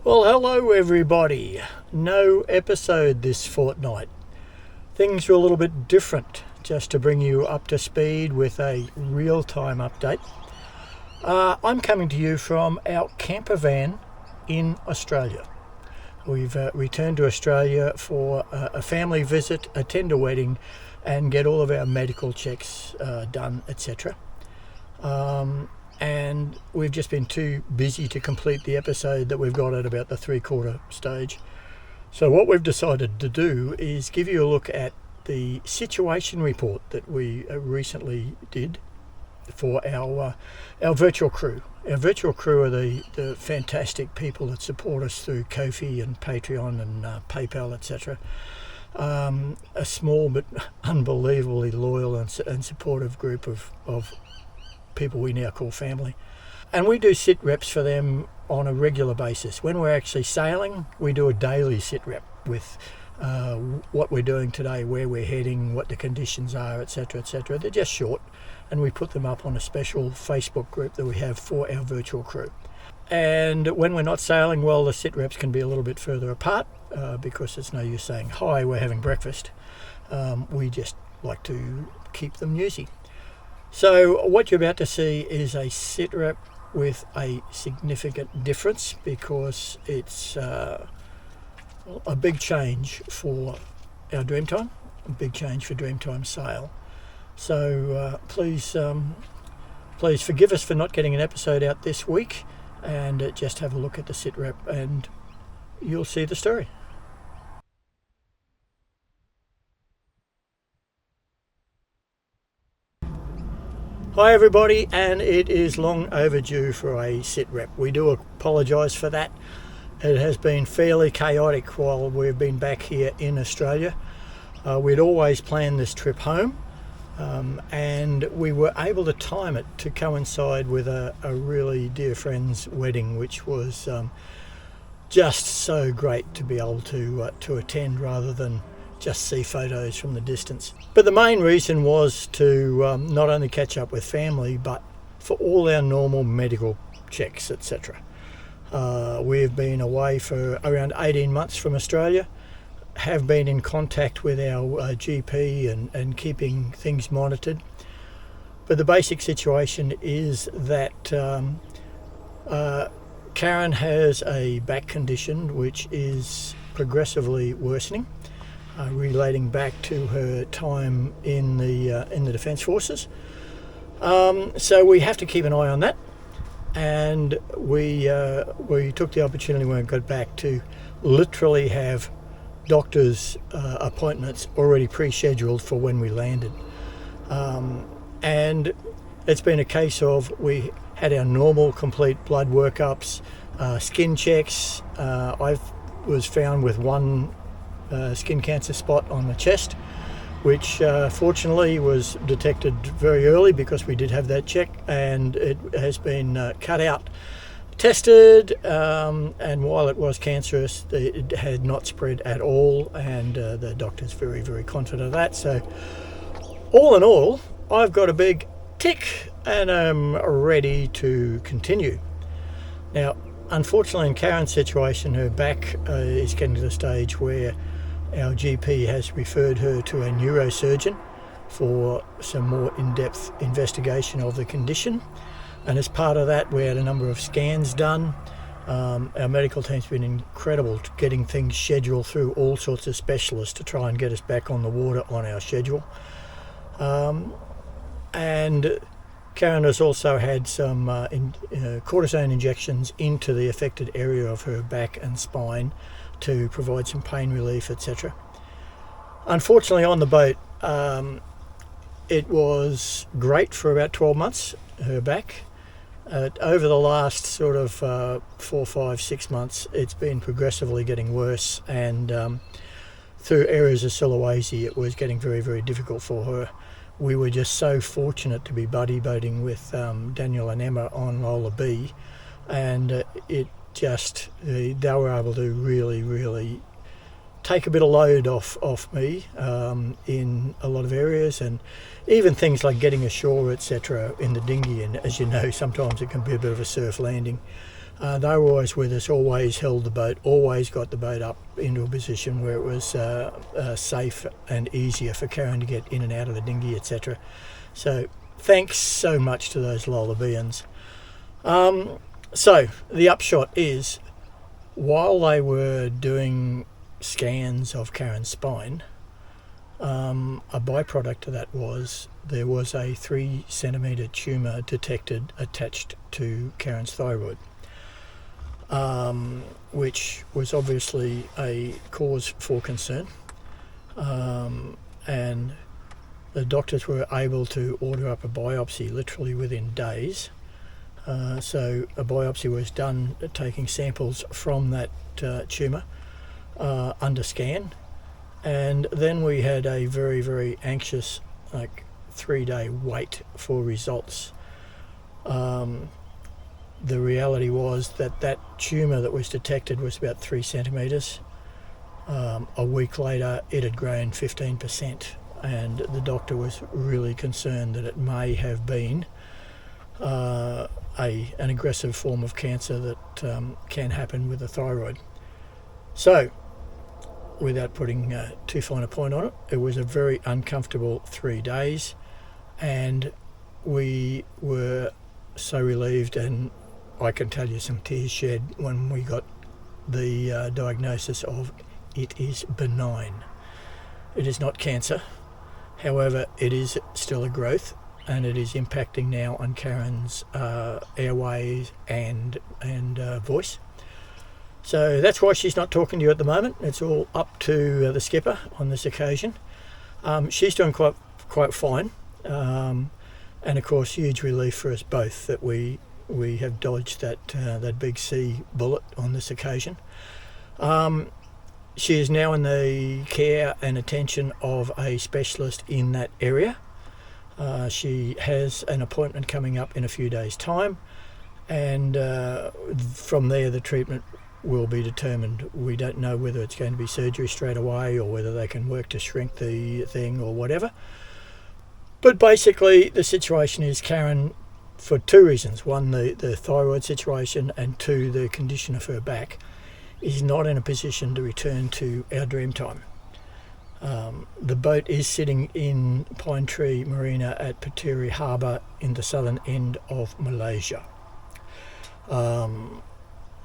Well, hello everybody. No episode this fortnight. Things are a little bit different, just to bring you up to speed with a real-time update. I'm coming to you from our camper van in Australia. We've returned to Australia for a family visit, attend a wedding, and get all of our medical checks done, etc. And we've just been too busy to complete the episode that we've got at about the 3/4 stage. So what we've decided to do is give you a look at the situation report that we recently did for our virtual crew. Our virtual crew are the fantastic people that support us through Ko-fi and Patreon and PayPal, etc. A small but unbelievably loyal and supportive group of people we now call family. And we do sit reps for them on a regular basis. When we're actually sailing, we do a daily sit rep with what we're doing today, where we're heading, what the conditions are, etc., etc. They're just short, and we put them up on a special Facebook group that we have for our virtual crew. And when we're not sailing, well, the sit reps can be a little bit further apart because it's no use saying, hi, we're having breakfast. We just like to keep them newsy. So what you're about to see is a sit rep with a significant difference, because it's a big change for our Dreamtime, a big change for Dreamtime sail. So please forgive us for not getting an episode out this week, and just have a look at the sit rep and you'll see the story. Hi everybody, and it is long overdue for a sit rep. We do apologise for that. It has been fairly chaotic while we've been back here in Australia. We'd always planned this trip home, and we were able to time it to coincide with a really dear friend's wedding, which was just so great to be able to attend rather than just see photos from the distance. But the main reason was to not only catch up with family, but for all our normal medical checks, etc. We've been away for around 18 months from Australia, have been in contact with our GP and keeping things monitored. But the basic situation is that Karen has a back condition which is progressively worsening, relating back to her time in the Defence Forces. So we have to keep an eye on that, and we took the opportunity when we got back to literally have doctors' appointments already pre-scheduled for when we landed. And it's been a case of we had our normal complete blood workups, skin checks. I was found with one skin cancer spot on the chest, which fortunately was detected very early because we did have that check, and it has been cut out, tested, and while it was cancerous, it had not spread at all, and the doctor's very, very confident of that. So all in all, I've got a big tick and I'm ready to continue. Now, unfortunately, in Karen's situation, her back is getting to the stage where our GP has referred her to a neurosurgeon for some more in-depth investigation of the condition. And as part of that, we had a number of scans done. Our medical team's been incredible getting things scheduled through all sorts of specialists to try and get us back on the water on our schedule. And Karen has also had some cortisone injections into the affected area of her back and spine to provide some pain relief, etc. Unfortunately, on the boat, it was great for about 12 months, her back. Over the last sort of 4, 5, 6 months, it's been progressively getting worse, and through areas of Sulawesi, it was getting very, very difficult for her. We were just so fortunate to be buddy boating with Daniel and Emma on Lola B, and they were able to really take a bit of load off me in a lot of areas, and even things like getting ashore, etc., in the dinghy. And as you know, sometimes it can be a bit of a surf landing. They were always with us, always held the boat, always got the boat up into a position where it was safe and easier for Karen to get in and out of the dinghy, etc. So thanks so much to those Lola B's. So the upshot is, while they were doing scans of Karen's spine, a byproduct of that was there was a 3 centimetre tumour detected attached to Karen's thyroid, which was obviously a cause for concern, and the doctors were able to order up a biopsy literally within days. So a biopsy was done taking samples from that tumour under scan, and then we had a very, very anxious 3-day wait for results. The reality was that tumour that was detected was about 3 centimetres. A week later it had grown 15%, and the doctor was really concerned that it may have been an aggressive form of cancer that can happen with the thyroid. So, without putting too fine a point on it, it was a very uncomfortable 3 days, and we were so relieved, and I can tell you some tears shed when we got the diagnosis of it is benign. It is not cancer, however it is still a growth, and it is impacting now on Karen's airways and voice. So that's why she's not talking to you at the moment. It's all up to the skipper on this occasion. She's doing quite fine, and of course huge relief for us both that we have dodged that big sea bullet on this occasion. She is now in the care and attention of a specialist in that area. She has an appointment coming up in a few days' time, and from there the treatment will be determined. We don't know whether it's going to be surgery straight away or whether they can work to shrink the thing or whatever. But basically the situation is Karen, for 2 reasons, one the thyroid situation, and 2 the condition of her back, is not in a position to return to our Dreamtime. The boat is sitting in Pine Tree Marina at Puteri Harbour in the southern end of Malaysia.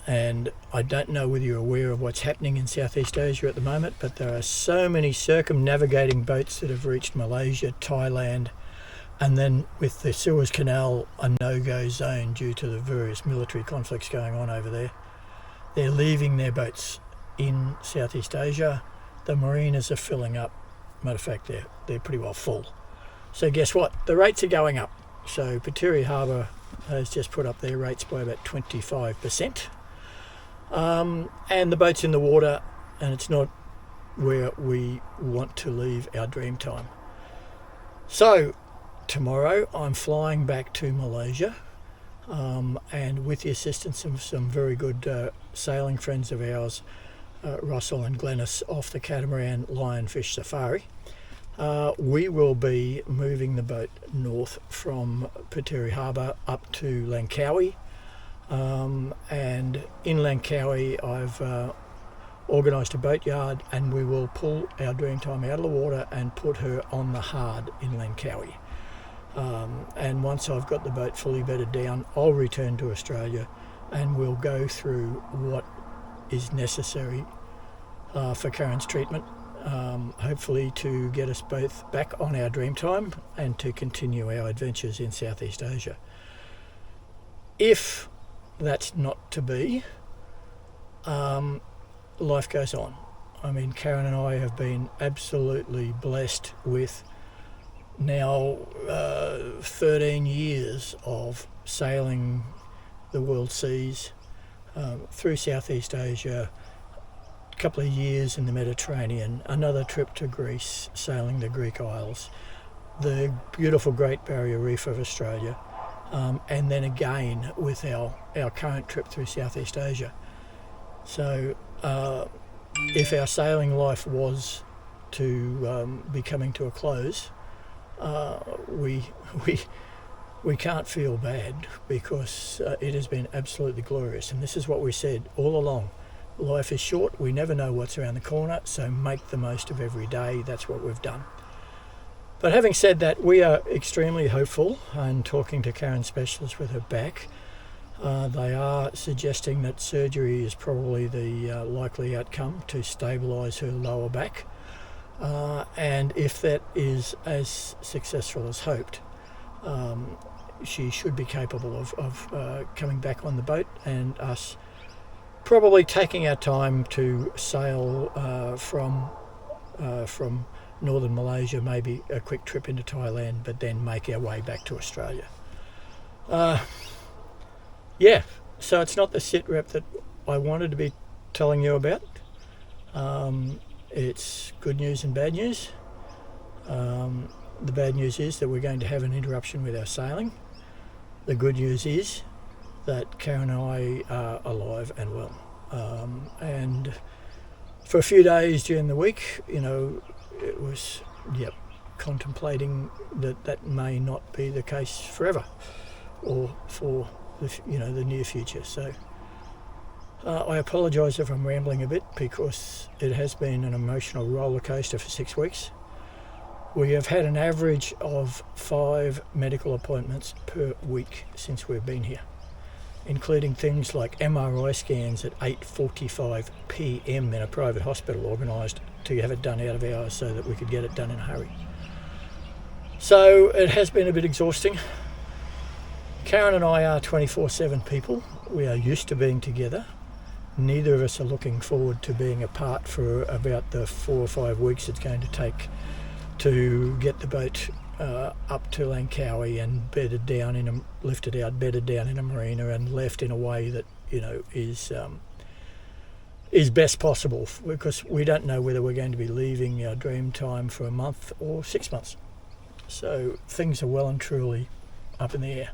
And I don't know whether you're aware of what's happening in Southeast Asia at the moment, but there are so many circumnavigating boats that have reached Malaysia, Thailand, and then with the Suez Canal a no-go zone due to the various military conflicts going on over there. They're leaving their boats in Southeast Asia. The marinas are filling up. Matter of fact, they're pretty well full. So guess what? The rates are going up. So Puteri Harbour has just put up their rates by about 25%. And the boat's in the water, and it's not where we want to leave our Dreamtime. So tomorrow I'm flying back to Malaysia, and with the assistance of some very good sailing friends of ours, Russell and Glennis off the catamaran Lionfish Safari, we will be moving the boat north from Puteri Harbour up to Langkawi. And in Langkawi I've organised a boatyard, and we will pull our Dreamtime out of the water and put her on the hard in Langkawi. And once I've got the boat fully bedded down, I'll return to Australia and we'll go through what is necessary for Karen's treatment, hopefully to get us both back on our Dreamtime and to continue our adventures in Southeast Asia. If that's not to be, life goes on. I mean, Karen and I have been absolutely blessed with now 13 years of sailing the world seas through Southeast Asia, a couple of years in the Mediterranean, another trip to Greece, sailing the Greek Isles, the beautiful Great Barrier Reef of Australia, and then again with our current trip through Southeast Asia. So if our sailing life was to be coming to a close, we we can't feel bad because it has been absolutely glorious. And this is what we said all along. Life is short. We never know what's around the corner, so make the most of every day. That's what we've done. But having said that, we are extremely hopeful, and talking to Karen's specialist with her back, they are suggesting that surgery is probably the likely outcome to stabilise her lower back. And if that is as successful as hoped, she should be capable of coming back on the boat, and us probably taking our time to sail from northern Malaysia, maybe a quick trip into Thailand, but then make our way back to Australia. Yeah, so it's not the sit rep that I wanted to be telling you about. It's good news and bad news. The bad news is that we're going to have an interruption with our sailing. The good news is that Karen and I are alive and well. And for a few days during the week, it was, contemplating that may not be the case forever or for the near future. So I apologise if I'm rambling a bit, because it has been an emotional roller coaster for 6 weeks. We have had an average of 5 medical appointments per week since we've been here, including things like MRI scans at 8:45 p.m. in a private hospital organised to have it done out of hours so that we could get it done in a hurry. So it has been a bit exhausting. Karen and I are 24/7 people. We are used to being together. Neither of us are looking forward to being apart for about the 4 or 5 weeks it's going to take to get the boat up to Langkawi and lifted out, bedded down in a marina, and left in a way that is best possible, because we don't know whether we're going to be leaving our Dreamtime for a month or 6 months. So things are well and truly up in the air.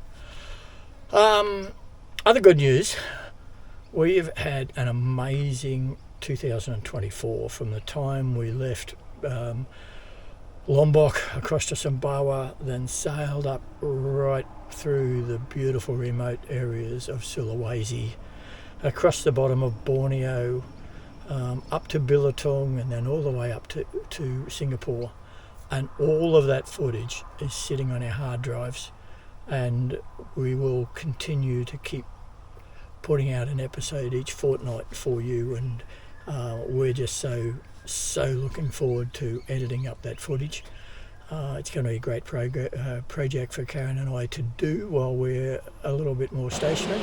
Other good news, we've had an amazing 2024 from the time we left Lombok across to Sumbawa, then sailed up right through the beautiful remote areas of Sulawesi, across the bottom of Borneo, up to Belitung, and then all the way up to Singapore. And all of that footage is sitting on our hard drives, and we will continue to keep putting out an episode each fortnight for you, and we're just so looking forward to editing up that footage. It's going to be a great project for Karen and I to do while we're a little bit more stationary.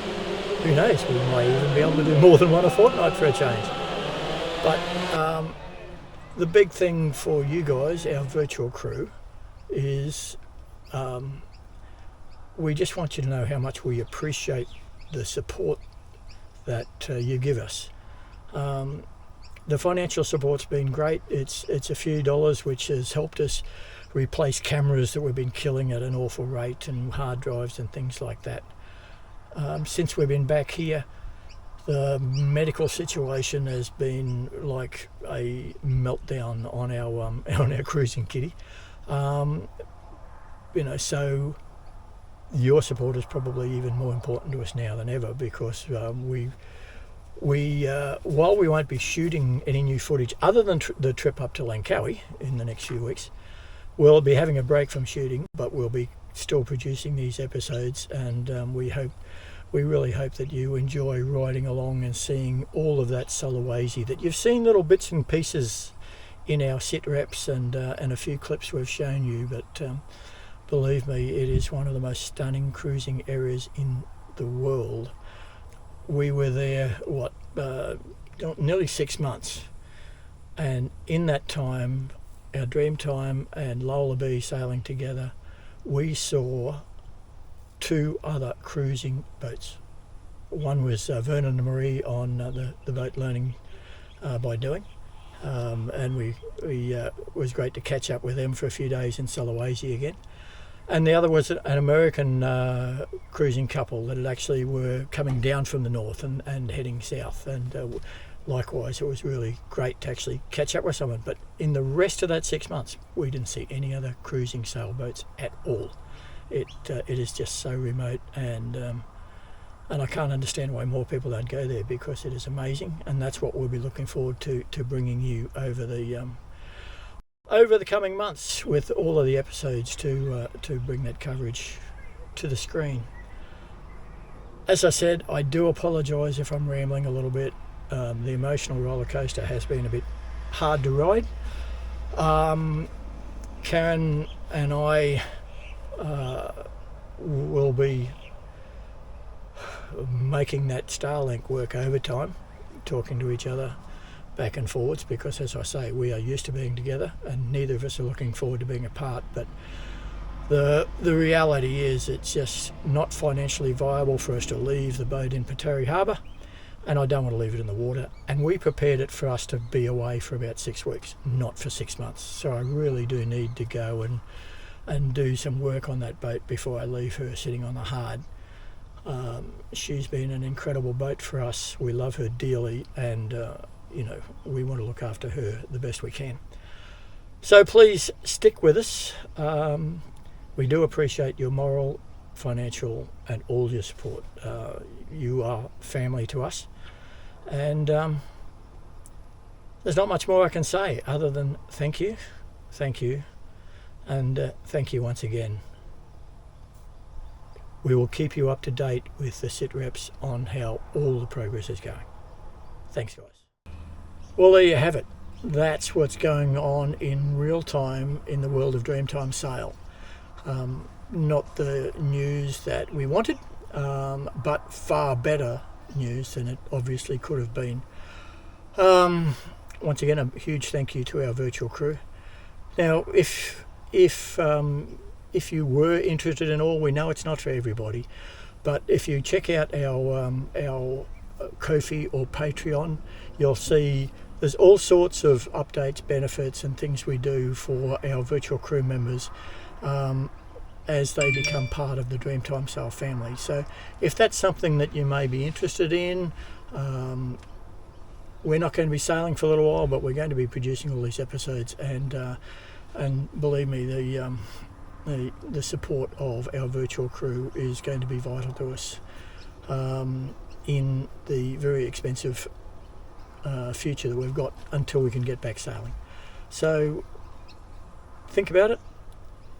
Who knows, we might even be able to do more than one a fortnight for a change. But the big thing for you guys, our virtual crew, is we just want you to know how much we appreciate the support that you give us. The financial support's been great. It's a few dollars, which has helped us replace cameras that we've been killing at an awful rate, and hard drives and things like that. Since we've been back here, the medical situation has been like a meltdown on our cruising kitty. So your support is probably even more important to us now than ever, because while we won't be shooting any new footage other than the trip up to Langkawi in the next few weeks, we'll be having a break from shooting, but we'll be still producing these episodes, and we really hope that you enjoy riding along and seeing all of that Sulawesi that you've seen little bits and pieces in our sit reps and a few clips we've shown you, but believe me, it is one of the most stunning cruising areas in the world. We were there, nearly 6 months, and in that time, our Dreamtime and Lola B sailing together, we saw 2 other cruising boats. One was Vernon and Marie on the boat Learning by Doing, and we was great to catch up with them for a few days in Sulawesi again. And the other was an American cruising couple that actually were coming down from the north and heading south. And likewise, it was really great to actually catch up with someone. But in the rest of that 6 months, we didn't see any other cruising sailboats at all. It is just so remote, and I can't understand why more people don't go there, because it is amazing, and that's what we'll be looking forward to bringing you over the coming months with all of the episodes to bring that coverage to the screen. As I said, I do apologise if I'm rambling a little bit. The emotional roller coaster has been a bit hard to ride. Karen and I will be making that Starlink work overtime, talking to each other back and forwards, because, as I say, we are used to being together and neither of us are looking forward to being apart. But the reality is it's just not financially viable for us to leave the boat in Patari Harbour, and I don't want to leave it in the water. And we prepared it for us to be away for about 6 weeks, not for 6 months. So I really do need to go and do some work on that boat before I leave her sitting on the hard. She's been an incredible boat for us. We love her dearly, and we want to look after her the best we can. So please stick with us. We do appreciate your moral, financial, and all your support. You are family to us, and there's not much more I can say other than thank you, and thank you once again. We will keep you up to date with the sit reps on how all the progress is going. Thanks, guys. Well, there you have it. That's what's going on in real time in the world of Dreamtime sail. Not the news that we wanted, but far better news than it obviously could have been. Once again, a huge thank you to our virtual crew. Now, if you were interested in all, we know it's not for everybody, but if you check out our Ko-fi or Patreon, you'll see there's all sorts of updates, benefits, and things we do for our virtual crew members as they become part of the Dreamtime Sail family. So if that's something that you may be interested in, we're not going to be sailing for a little while, but we're going to be producing all these episodes, and believe me, the support of our virtual crew is going to be vital to us in the very expensive future that we've got until we can get back sailing. So think about it.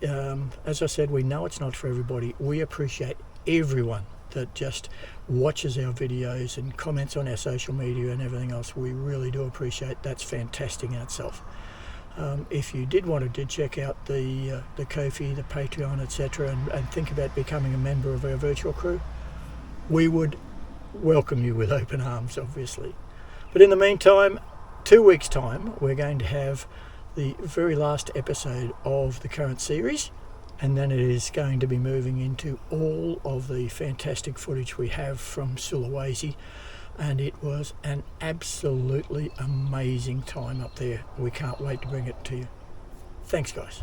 As I said, we know it's not for everybody. We appreciate everyone that just watches our videos and comments on our social media and everything else. We really do appreciate. That's fantastic in itself. If you did want to check out the Ko-fi, the Patreon, etc., and think about becoming a member of our virtual crew, we would welcome you with open arms, obviously. But in the meantime, 2 weeks' time, we're going to have the very last episode of the current series, and then it is going to be moving into all of the fantastic footage we have from Sulawesi, and it was an absolutely amazing time up there. We can't wait to bring it to you. Thanks, guys.